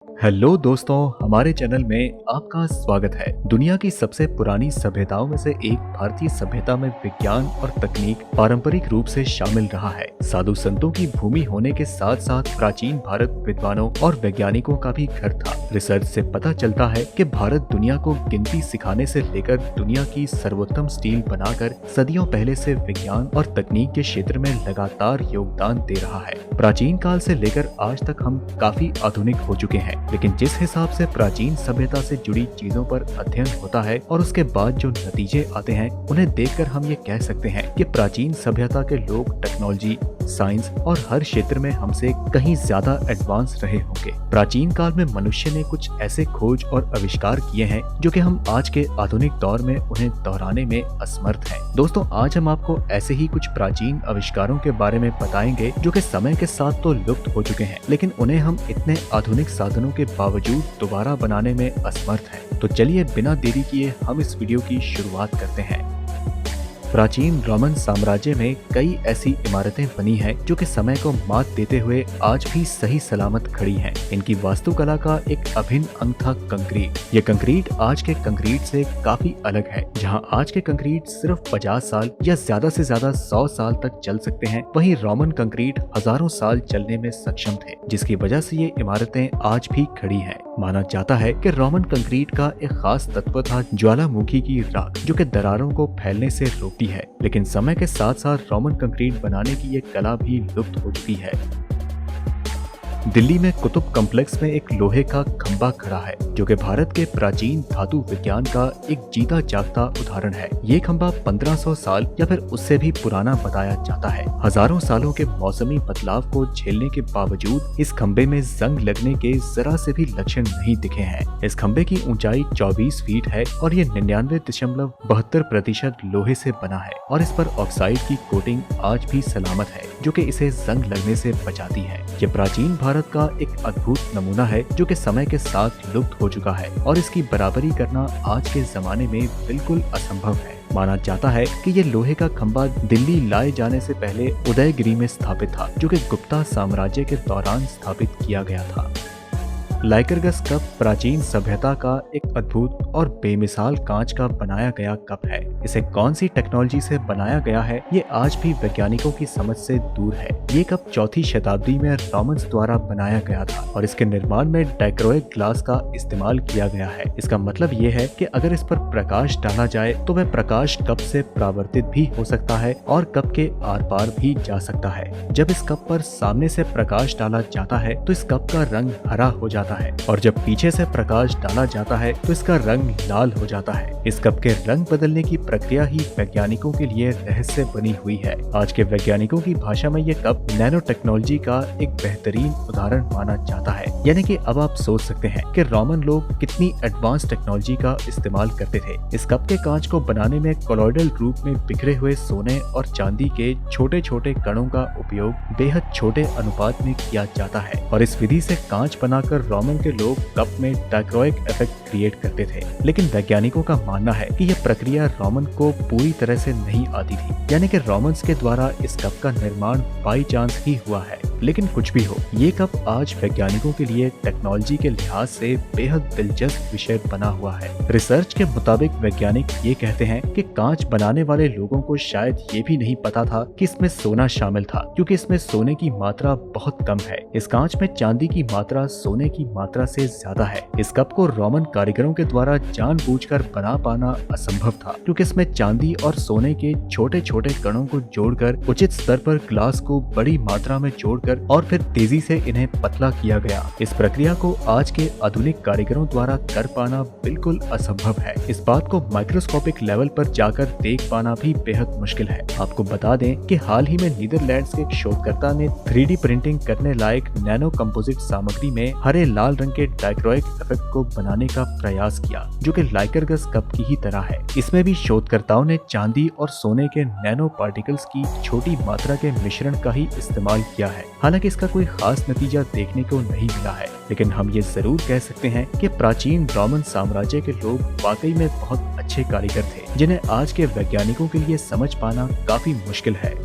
Hello दोस्तों, हमारे channel में आपका स्वागत है। दुनिया की सबसे पुरानी सभ्यताओं में से एक भारतीय सभ्यता में विज्ञान और तकनीक पारंपरिक रूप से शामिल रहा है। साधु संतों की भूमि होने के साथ साथ प्राचीन भारत विद्वानों और वैज्ञानिकों का भी घर था। रिसर्च से पता चलता है कि भारत दुनिया को गिनती सिखाने से लेकर दुनिया की सर्वोत्तम स्टील बनाकर सदियों पहले से विज्ञान और तकनीक के क्षेत्र में लगातार योगदान दे रहा है। प्राचीन काल से लेकर आज तक हम काफी आधुनिक हो चुके हैं, लेकिन जिस हिसाब से प्राचीन सभ्यता से जुड़ी चीजों पर अध्ययन होता है और उसके बाद जो नतीजे आते हैं, उन्हें देखकर हम ये कह सकते हैं कि प्राचीन सभ्यता के लोग टेक्नोलॉजी, साइंस और हर क्षेत्र में हमसे कहीं ज्यादा एडवांस रहे होंगे। प्राचीन काल में मनुष्य ने कुछ ऐसे खोज और आविष्कार किए हैं जो कि हम आज के आधुनिक दौर में उन्हें दोहराने में असमर्थ हैं। दोस्तों, आज हम आपको ऐसे ही कुछ प्राचीन आविष्कारों के बारे में बताएंगे जो कि समय के साथ तो लुप्त हो चुके हैं, लेकिन उन्हें हम इतने आधुनिक साधनों के बावजूद दोबारा बनाने में असमर्थ हैं। तो चलिए बिना देरी किए हम इस वीडियो की शुरुआत करते हैं। प्राचीन रोमन साम्राज्य में कई ऐसी इमारतें बनी हैं जो कि समय को मात देते हुए आज भी सही सलामत खड़ी हैं। इनकी वास्तुकला का एक अभिन्न अंग था कंक्रीट। ये कंक्रीट आज के कंक्रीट से काफी अलग है। जहां आज के कंक्रीट सिर्फ 50 साल या ज्यादा से ज्यादा 100 साल तक चल सकते हैं, वहीं रोमन कंक्रीट हजारों साल चलने में सक्षम थे, जिसकी वजह से ये इमारतें आज भी खड़ी हैं। माना जाता है कि रोमन कंक्रीट का एक खास तत्व था ज्वालामुखी की राख, जो कि दरारों को फैलने से रोकती है। लेकिन समय के साथ साथ रोमन कंक्रीट बनाने की ये कला भी लुप्त हो चुकी है। दिल्ली में कुतुब कॉम्प्लेक्स में एक लोहे का खंभा खड़ा है जो कि भारत के प्राचीन धातु विज्ञान का एक जीता जागता उदाहरण है। ये खंभा 1500 साल या फिर उससे भी पुराना बताया जाता है। हजारों सालों के मौसमी बदलाव को झेलने के बावजूद इस खंभे में जंग लगने के जरा से भी लक्षण नहीं दिखे हैं। इस खंभे की ऊंचाई 24 फीट है और ये 99.72% लोहे से बना है और इस पर ऑक्साइड की कोटिंग आज भी सलामत है, जो कि इसे जंग लगने से बचाती है। ये प्राचीन भारत का एक अद्भुत नमूना है जो कि समय के साथ लुप्त हो चुका है और इसकी बराबरी करना आज के जमाने में बिल्कुल असंभव है। माना जाता है कि ये लोहे का खंभा दिल्ली लाए जाने से पहले उदयगिरी में स्थापित था, जो कि गुप्ता साम्राज्य के दौरान स्थापित किया गया था। लाइकरगस कप प्राचीन सभ्यता का एक अद्भुत और बेमिसाल कांच का बनाया गया कप है। इसे कौन सी टेक्नोलॉजी से बनाया गया है, ये आज भी वैज्ञानिकों की समझ से दूर है। ये कप 4वीं शताब्दी में रोमन्स द्वारा बनाया गया था और इसके निर्माण में डाइक्रोइक ग्लास का इस्तेमाल किया गया है। इसका मतलब ये है कि अगर इस पर प्रकाश डाला जाए तो वह प्रकाश कप से परावर्तित भी हो सकता है और कप के आर पार भी जा सकता है। जब इस कप पर सामने से प्रकाश डाला जाता है तो इस कप का रंग हरा हो जाता है और जब पीछे से प्रकाश डाला जाता है तो इसका रंग लाल हो जाता है। इस कप के रंग बदलने की प्रक्रिया ही वैज्ञानिकों के लिए रहस्य बनी हुई है। आज के वैज्ञानिकों की भाषा में ये कप नैनो टेक्नोलॉजी का एक बेहतरीन उदाहरण माना जाता है। यानी कि अब आप सोच सकते हैं कि रोमन लोग कितनी एडवांस टेक्नोलॉजी का इस्तेमाल करते थे। इस कप के कांच को बनाने में कोलॉइडल रूप में बिखरे हुए सोने और चांदी के छोटे छोटे कणों का उपयोग बेहद छोटे अनुपात में किया जाता है और इस विधि से कांच बनाकर रोमन के लोग कप में डाइक्रोइक इफेक्ट क्रिएट करते थे। लेकिन वैज्ञानिकों का मानना है कि यह प्रक्रिया रोमन को पूरी तरह से नहीं आती थी, यानी कि रोमन्स के द्वारा इस कप का निर्माण बाई चांस ही हुआ है। लेकिन कुछ भी हो, ये कप आज वैज्ञानिकों के लिए टेक्नोलॉजी के लिहाज से बेहद दिलचस्प विषय बना हुआ है। रिसर्च के मुताबिक वैज्ञानिक ये कहते हैं कि कांच बनाने वाले लोगों को शायद ये भी नहीं पता था कि इसमें सोना शामिल था, क्योंकि इसमें सोने की मात्रा बहुत कम है। इस कांच में चांदी की मात्रा सोने की मात्रा से ज्यादा है। इस कप को रोमन कारीगरों के द्वारा जानबूझकर बना पाना असंभव था, क्योंकि इसमें चांदी और सोने के छोटे छोटे कणों को जोड़कर उचित स्तर पर ग्लास को बड़ी मात्रा में जोड़कर और फिर तेजी से इन्हें पतला किया गया। इस प्रक्रिया को आज के आधुनिक कारीगरों द्वारा कर पाना बिल्कुल असंभव है। इस बात को माइक्रोस्कोपिक लेवल पर जाकर देख पाना भी बेहद मुश्किल है। आपको बता दें कि हाल ही में नीदरलैंड्स के एक शोधकर्ता ने 3D प्रिंटिंग करने लायक नैनो कंपोजिट सामग्री में हरे लाल रंग के डाइक्रोइक इफेक्ट को बनाने का प्रयास किया, जो कि लाइकरगस कप की ही तरह है। इसमें भी शोधकर्ताओं ने चांदी और सोने के नैनो पार्टिकल्स की छोटी मात्रा के मिश्रण का ही इस्तेमाल किया है। हालांकि इसका कोई खास नतीजा देखने को नहीं मिला है, लेकिन हम ये जरूर कह सकते हैं कि प्राचीन रोमन साम्राज्य के लोग वाकई में बहुत अच्छे कारीगर थे, जिन्हें आज के वैज्ञानिकों के लिए समझ पाना काफी मुश्किल है।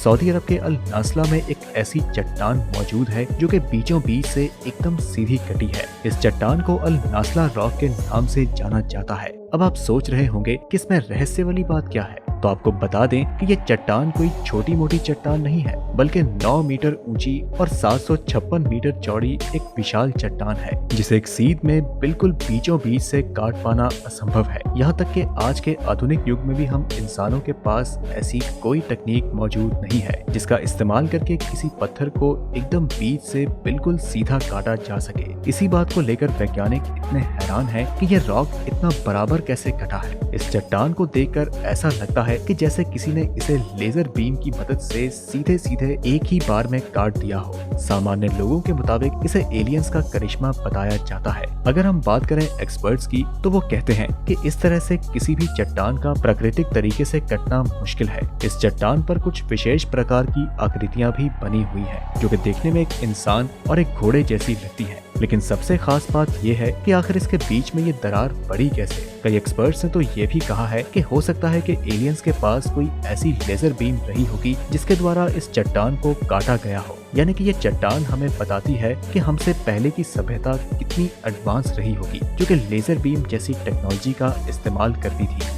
सऊदी अरब के अल नासला में एक ऐसी चट्टान मौजूद है जो कि बीचों बीच से एकदम सीधी कटी है। इस चट्टान को अल नासला रॉक के नाम से जाना जाता है। अब आप सोच रहे होंगे कि इसमें रहस्य वाली बात क्या है, तो आपको बता दें कि ये चट्टान कोई छोटी मोटी चट्टान नहीं है, बल्कि 9 मीटर ऊंची और 756 मीटर चौड़ी एक विशाल चट्टान है, जिसे एक सीध में बिल्कुल बीचों बीच से काट पाना असंभव है। यहाँ तक कि आज के आधुनिक युग में भी हम इंसानों के पास ऐसी कोई तकनीक मौजूद नहीं है जिसका इस्तेमाल करके किसी पत्थर को एकदम बीच से बिल्कुल सीधा काटा जा सके। इसी बात को लेकर वैज्ञानिक इतने हैरान हैं कि ये रॉक इतना बराबर कैसे कटा है। इस चट्टान को देखकर ऐसा लगता है कि जैसे किसी ने इसे लेजर बीम की मदद से सीधे सीधे एक ही बार में काट दिया हो। सामान्य लोगों के मुताबिक इसे एलियंस का करिश्मा बताया जाता है। अगर हम बात करें एक्सपर्ट्स की, तो वो कहते हैं कि इस तरह से किसी भी चट्टान का प्राकृतिक तरीके से कटना मुश्किल है। इस चट्टान पर कुछ विशेष प्रकार की आकृतियां भी बनी हुई हैं, जो कि देखने में एक इंसान और एक घोड़े जैसी लगती हैं। लेकिन सबसे खास बात यह है कि आखिर इसके बीच में ये दरार पड़ी कैसे। कई एक्सपर्ट्स ने तो ये भी कहा है कि हो सकता है कि एलियंस के पास कोई ऐसी लेजर बीम रही होगी जिसके द्वारा इस चट्टान को काटा गया हो। यानी कि ये चट्टान हमें बताती है कि हमसे पहले की सभ्यता कितनी एडवांस रही होगी, जो कि लेजर बीम जैसी टेक्नोलॉजी का इस्तेमाल करती थी।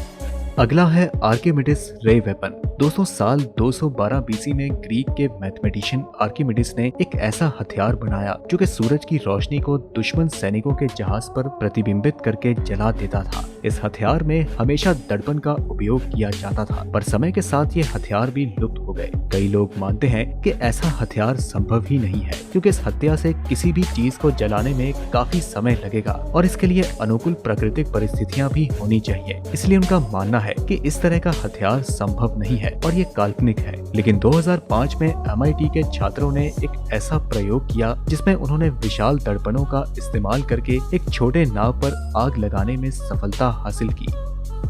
अगला है आर्किमिडीज रे वेपन। दोस्तों, साल 212 बीसी में ग्रीक के मैथमेटिशियन आर्किमिडीज ने एक ऐसा हथियार बनाया जो कि सूरज की रोशनी को दुश्मन सैनिकों के जहाज पर प्रतिबिंबित करके जला देता था। इस हथियार में हमेशा दर्पण का उपयोग किया जाता था, पर समय के साथ ये हथियार भी लुप्त हो गए। कई लोग मानते हैं कि ऐसा हथियार संभव ही नहीं है, क्योंकि इस हत्या से किसी भी चीज को जलाने में काफी समय लगेगा और इसके लिए अनुकूल प्राकृतिक परिस्थितियां भी होनी चाहिए। इसलिए उनका मानना है कि इस तरह का हथियार संभव नहीं है और ये काल्पनिक है। लेकिन 2005 में MIT के छात्रों ने एक ऐसा प्रयोग किया जिसमें उन्होंने विशाल दर्पणों का इस्तेमाल करके एक छोटे नाव पर आग लगाने में सफलता हासिल की।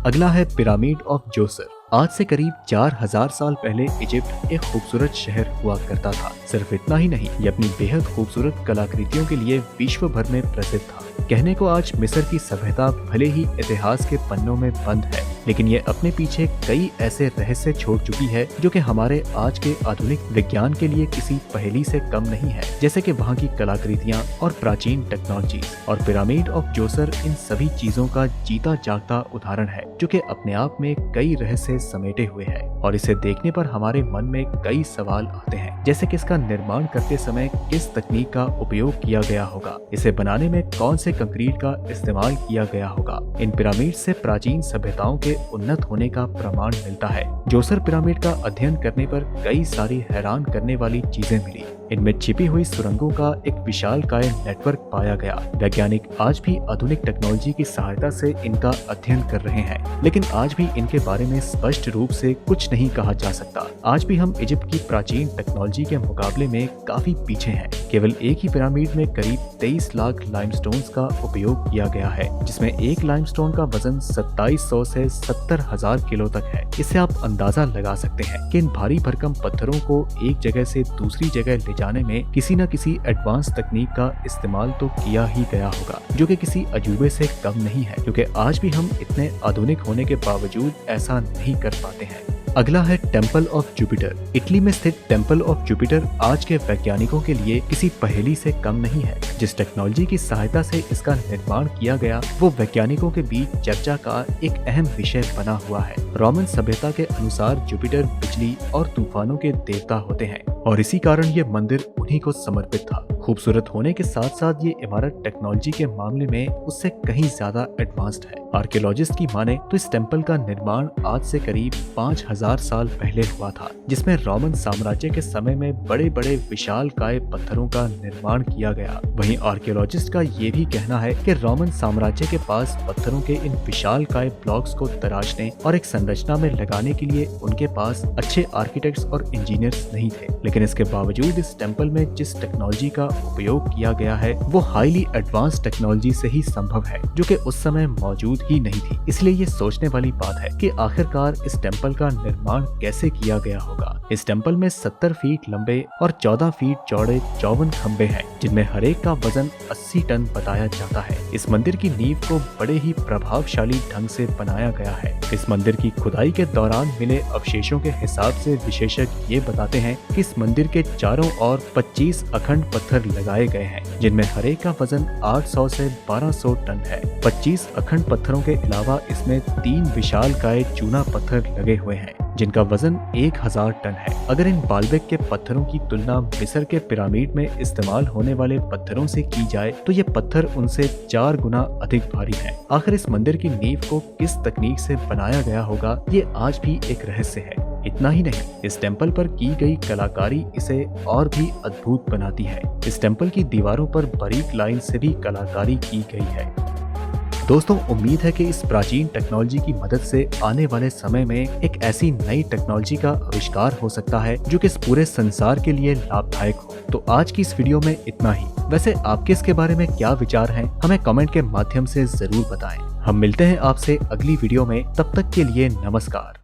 अगला है पिरामिड ऑफ जोसर। आज से करीब 4000 साल पहले इजिप्ट एक खूबसूरत शहर हुआ करता था। सिर्फ इतना ही नहीं, ये अपनी बेहद खूबसूरत कलाकृतियों के लिए विश्व भर में प्रसिद्ध था। कहने को आज मिस्र की सभ्यता भले ही इतिहास के पन्नों में बंद है, लेकिन ये अपने पीछे कई ऐसे रहस्य छोड़ चुकी है जो कि हमारे आज के आधुनिक विज्ञान के लिए किसी पहेली से कम नहीं है, जैसे कि वहाँ की कलाकृतियाँ और प्राचीन टेक्नोलॉजी। और पिरामिड ऑफ जोसर इन सभी चीजों का जीता जागता उदाहरण है, जो कि अपने आप में कई रहस्य समेटे हुए है। और इसे देखने पर हमारे मन में कई सवाल आते हैं, जैसे कि इसका निर्माण करते समय किस तकनीक का उपयोग किया गया होगा, इसे बनाने में कौन से कंक्रीट का इस्तेमाल किया गया होगा। इन पिरामिड से प्राचीन सभ्यताओं के उन्नत होने का प्रमाण मिलता है। जोसर पिरामिड का अध्ययन करने पर कई सारी हैरान करने वाली चीजें मिली। इनमें छिपी हुई सुरंगों का एक विशालकाय नेटवर्क पाया गया। वैज्ञानिक आज भी आधुनिक टेक्नोलॉजी की सहायता से इनका अध्ययन कर रहे हैं, लेकिन आज भी इनके बारे में स्पष्ट रूप से कुछ नहीं कहा जा सकता। आज भी हम इजिप्ट की प्राचीन टेक्नोलॉजी के मुकाबले में काफी पीछे हैं। केवल एक ही पिरामिड में करीब 23 लाख लाइमस्टोन्स का उपयोग किया गया है, जिसमें एक लाइमस्टोन का वजन 2700 से 70,000 किलो तक है। इससे आप अंदाजा लगा सकते हैं कि इन भारी भरकम पत्थरों को एक जगह से दूसरी जगह ले जाने में किसी न किसी एडवांस तकनीक का इस्तेमाल तो किया ही गया होगा, जो कि किसी अजूबे से कम नहीं है, क्योंकि आज भी हम इतने आधुनिक होने के बावजूद ऐसा नहीं कर पाते हैं। अगला है टेम्पल ऑफ जुपिटर। इटली में स्थित टेम्पल ऑफ जुपिटर आज के वैज्ञानिकों के लिए किसी पहेली से कम नहीं है। जिस टेक्नोलॉजी की सहायता से इसका निर्माण किया गया, वो वैज्ञानिकों के बीच चर्चा का एक अहम विषय बना हुआ है। रोमन सभ्यता के अनुसार जुपिटर बिजली और तूफानों के देवता होते हैं और इसी कारण ये मंदिर उन्हीं को समर्पित था। खूबसूरत होने के साथ साथ ये इमारत टेक्नोलॉजी के मामले में उससे कहीं ज्यादा एडवांस्ड है। आर्कियोलॉजिस्ट की माने तो इस टेम्पल का निर्माण आज से करीब 5000 साल पहले हुआ था, जिसमें रोमन साम्राज्य के समय में बड़े बड़े विशालकाय पत्थरों का निर्माण किया गया। वहीं आर्कियोलॉजिस्ट का ये भी कहना है कि रोमन साम्राज्य के पास पत्थरों के इन विशालकाय ब्लॉक्स को तराशने और एक संरचना में लगाने के लिए उनके पास अच्छे आर्किटेक्ट्स और इंजीनियर्स नहीं थे। लेकिन इसके बावजूद इस टेम्पल में जिस टेक्नोलॉजी का उपयोग किया गया है, वो हाईली एडवांस टेक्नोलॉजी से ही संभव है, जो कि उस समय मौजूद ही नहीं थी। इसलिए ये सोचने वाली बात है कि आखिरकार इस टेम्पल का निर्माण कैसे किया गया होगा। इस टेम्पल में 70 फीट लंबे और 14 फीट चौड़े 54 खंबे हैं, जिनमें हर एक का वजन 80 टन बताया जाता है। इस मंदिर की नींव को बड़े ही प्रभावशाली ढंग से बनाया गया है। इस मंदिर की खुदाई के दौरान मिले अवशेषों के हिसाब से विशेषज्ञ ये बताते हैं कि इस मंदिर के चारों ओर 25 अखंड पत्थर लगाए गए हैं, जिनमें हर एक का वजन 800 से 1200 टन है। 25 अखंड पत्थरों के अलावा इसमें 3 विशालकाय चूना पत्थर लगे हुए हैं, जिनका वजन 1000 टन है। अगर इन बाल्बेक के पत्थरों की तुलना मिस्र के पिरामिड में इस्तेमाल होने वाले पत्थरों से की जाए तो ये पत्थर उनसे 4 गुना अधिक भारी है। आखिर इस मंदिर की नींव को किस तकनीक से बनाया गया होगा, ये आज भी एक रहस्य है। इतना ही नहीं, इस टेम्पल पर की गई कलाकारी इसे और भी अद्भुत बनाती है। इस टेम्पल की दीवारों पर बारीक लाइन से भी कलाकारी की गई है। दोस्तों, उम्मीद है कि इस प्राचीन टेक्नोलॉजी की मदद से आने वाले समय में एक ऐसी नई टेक्नोलॉजी का आविष्कार हो सकता है जो कि इस पूरे संसार के लिए लाभदायक हो। तो आज की इस वीडियो में इतना ही। वैसे आपके इसके बारे में क्या विचार हैं, हमें कमेंट के माध्यम से जरूर बताएं। हम मिलते हैं आपसे अगली वीडियो में, तब तक के लिए नमस्कार।